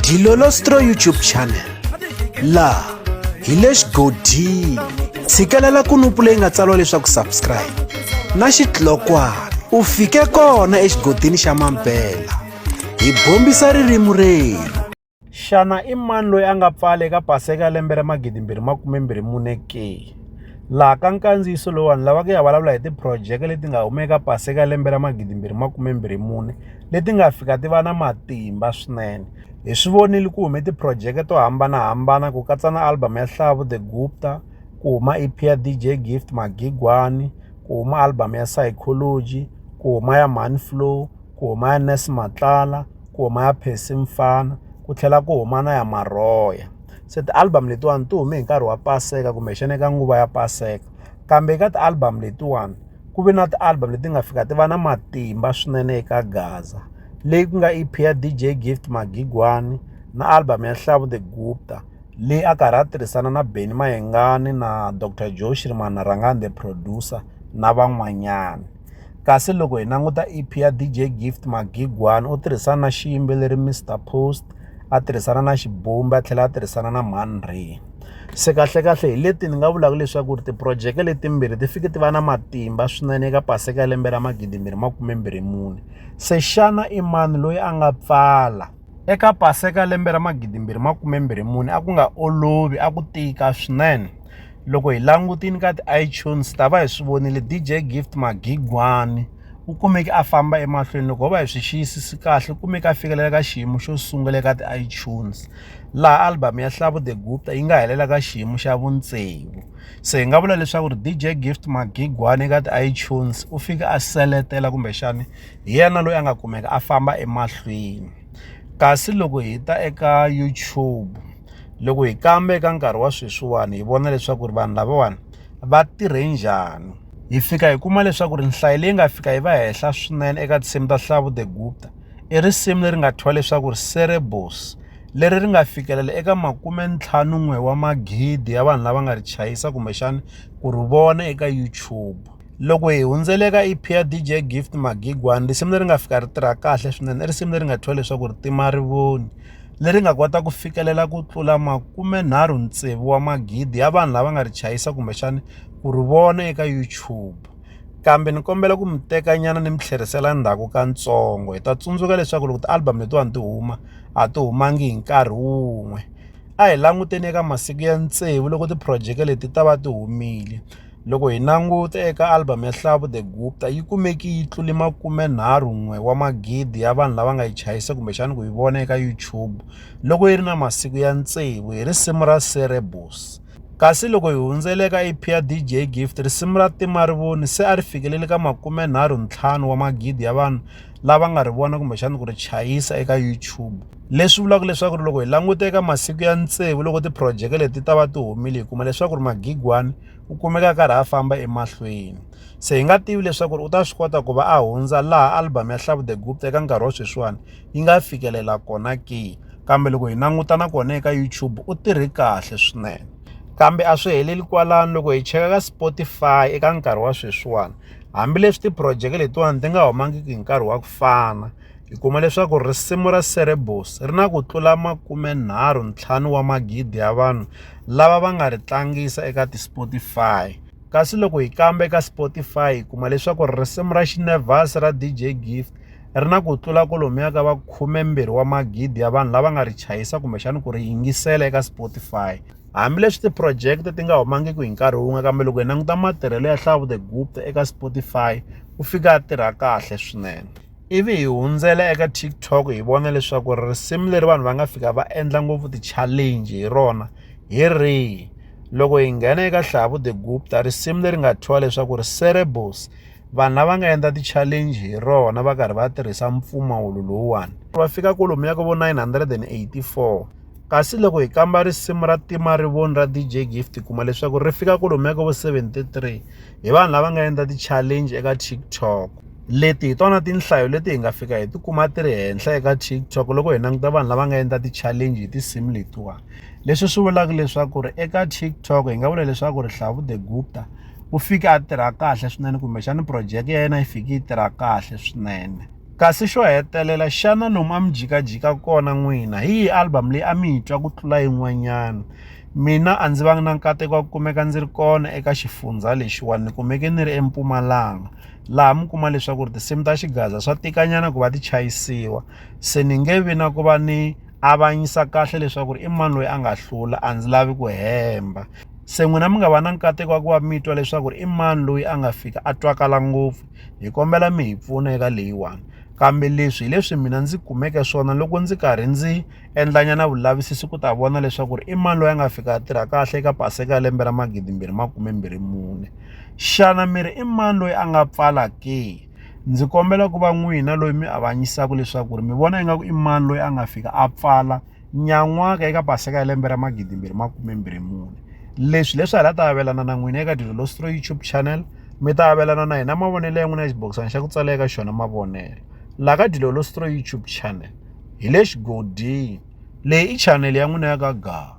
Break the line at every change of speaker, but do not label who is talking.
Dilolostro YouTube channel laha hi le xigodini tshikelela kunupu leyi nga tsariwa leswaku subscribe na xitlokwana u fike kona exigodini xa Mampela hi bombisa ririmi rero. Xana i mani loyi a nga pfala eka Paseka ya lembe ra 2024 ke? Laha ka nkandziyiso lowani lavaka ya vulavula hi tiphurojeke leti nga humeka Paseka ya lembe ra 2024 leti nga fika ti va na matimba swinene. Hi swi vonile ku hume tiphurojeke to hambanahambana ku katsa na album ya Hlavu The Gupta, ku huma EP ya DJ Gift Magigwani, ku huma album ya Psychology, ku huma ya Man Flow, ku huma ya Ness Matlala, ku huma ya Percy Mfana, ku tlhela ku huma na ya Maroya. Se ti-album letiwani ti hume hi nkarhi wa Paseka kumbexana eka nguva ya Paseka. Kambe eka ti-album letiwani ku ve na ti-album leti nga fika ti va na matimba swinene eka Gaza, leyi ku nga EP ya DJ Gift Magigwani na album ya Hlavu The Gupta leyi a karhi a tirhisana na Benny Mayengani na Dr Joe Shirimani Rangani the producer na van'wanyana. Kasi loko hi languta EP ya DJ Gift Magigwani u tirhisana na xiyimbeleri Mr Post, a tirhisana na Xibumba, a tlhela a tirhisana na Man Ray. Se kahlekahle hi leti ni nga vulaka leswaku tiphurojeke letimbirhi ti fike ti va na matimba swinene eka Paseka ya lembe ra 2024. Se xana i mani loyi a nga pfala eka Paseka ya lembe ra 2024? A ku nga olovi, a ku tika swinene. Loko hi langutini ka ti-iTunes ta va hi swi vonile DJ Gift Magigwani u kumeke a famba emahlweni. Loko ho va hi swi xiyisisi kahle u kumeke a fikelela ka xiyimo xo sungula eka ti-iTunes, laha album ya Hlavu The Gupta yi nga helela ka xiyimo xa vu-6. Se hi nga vula leswaku DJ Gift Magigwani eka ti-iTunes u fike a seletela kumbexani hi yena loyi a nga kumeka a famba emahlweni. Kasi loko hi ta eka YouTube, loko hi kamba eka nkarhi wa sweswiwani hi vona leswaku vanhu lavawani va tirhe njhani. Hi fika hi kuma leswaku nhlayo leyi nga fika yi va henhla swinene eka tinsimu ta Hlavu The Gupta i risimu leri nga thyiwa leswaku Cerebos, leri ri nga fikelela eka 51 wa magidi ya vanhu lava nga ri chayisa kumbexani ku ri vona eka YouTube. Loko hi hundzele eka EP ya DJ Gift Magigwani, risimu leri nga fika ri tirha kahle swinene i risimu leri nga thyiwa leswaku Tima Rivoni, leri nga kota ku fikelela ku tlula 36 wa magidi ya vanhu lava nga ri chayisa kumbexani ku ri vona eka YouTube. Kambe ni kombela ku mi tekanyana ni mi tlherisela ndzhaku ka ntsongo. Hi ta tsundzuka leswaku loko ti-album letiwani ti huma a ti humangi hi nkarhi wun'we. A hi languteni eka masiku ya 6 loko tiphurojeke leti ta va ti humile. Loko hi languta eka album ya Hlavu The Gupta yi kumeki yi tlule 31 wa magidi ya vanhu lava nga yi chayisa kumbexani ku yi vona eka YouTube, loko yi ri na masiku ya 6 hi risimu ra Cerebos. Kasi loko hi hundzele eka EP ya DJ Gift, risimu ra Tima Rivoni se a ri fikelele ka 35 wa magidi ya vanhu lava nga ri vona kumbexani ku ri chayisa eka YouTube. Leswi vulaka leswaku loko hi languta eka masiku ya 6 loko tiphurojeke leti ta va ti humile hi kuma leswaku Magigwani u kumeka karhi a famba emahlweni. Se hi nga tivi leswaku u ta swi kota ku va a hundza laha album ya Hlavu The Gupta eka nkarhi wa sweswiwani yi nga fikelela kona ke. Kambe loko hi languta na kona eka YouTube u tirhe kahle swinene. Kambe a swi heleli kwalano. Loko hi cheka ka Spotify eka nkarhi wa sweswiwani, hambileswi tiphurojeke letiwani ti nga humangiki hi nkarhi wa ku fana, hi kuma leswaku risimu ra Cerebos ri na ku tlula 35 wa magidi ya vanhu lava va nga ri tlangisa eka ti-Spotify. Kasi loko hi kamba eka Spotify hi kuma leswaku risimu ra Xinevhasi ra DJ Gift ri na ku tlula kolomuya ka va 12 wa magidi ya vanhu lava nga ri chayisa kumbexani ku ri yingisela eka Spotify. Hambileswi tiphurojeke ti nga humangiki hi nkarhi wun'we, kambe loko hi languta matirhelo ya Hlavu The Gupta eka Spotify u fika a tirha kahle swinene. Ivi hi hundzela eka TikTok hi vona leswaku risimu leri vanhu va nga fika va endla ngopfu ti-challenge hi rona hi rihi. Loko hi nghena eka Hlavu The Gupta, risimu leri nga thyiwa leswaku Cerebos, vanhu lava nga endla ti-challenge hi rona va karhi va tirhisa mpfumawulo lowuwani va fika kolomu ya ka vo 984. Kasi loko hi kamba risimu ra Tima Rivoni ra DJ Gift hi kuma leswaku ri fika kolomu ya ka vo 73 hi vanhu lava nga endla ti-challenge eka TikTok. Leti hi tona tinhlayo leti hi nga fika hi tikuma ti ri henhla eka TikTok loko hi languta vanhu lava nga endla ti-challenge hi tinsimu letiwani. Leswi swi vulaka leswaku ri eka TikTok hi nga vula leswaku ri Hlavu The Gupta u fika a tirha kahle swinene kumbexani project ya yena yi fike yi tirha kahle swinene. Kasi xo hetelela, xana lomu a mi jikajika kona n'wina hi album leyi a mi yi twa ku tlula yin'wanyana? Mina a ndzi va na nkateko wa ku kumeka ndzi ri kona eka xifundza lexiwani, ni kumeke ni ri eMpumalanga, laha mi kuma leswaku tinsimu ta xigaza swa tikanyana ku va ti chayisiwa. Se ni nge vi na ku va ni avanyisa kahle leswaku i mani loyi a nga hlula, a ndzi lavi ku hemba. Se n'wina mi nga va na nkateko wa ku va mi twa leswaku i mani loyi a nga fika a twakala ngopfu, hi kombela mi hi pfuna eka leyiwani. Kambe leswi hi leswi mina ndzi kumeke swona loko ndzi karhi ndzi endlanyana vulavisisi ku ta vona leswaku i mani loyi a nga fika a tirha kahle eka Paseka ya lembe ra 2024. Xana mi ri i mani loyi a nga pfala ke? Ndzi kombela ku va n'wina loyi mi avanyisaka leswaku mi vona ingaku i mani loyi a nga fika a pfala nyan'waka eka Paseka ya lembe ra 2024. Leswi hi la ta avelana na n'wina eka Dilolo Story YouTube channel. Mi ta avelana na hina mavonelo ya n'wina exibokisana xa ku tsala eka xona mavonelo. La ka Dilolo Story YouTube channel hi le xigodini, leyi i channel ya n'wina ya ka Gaza.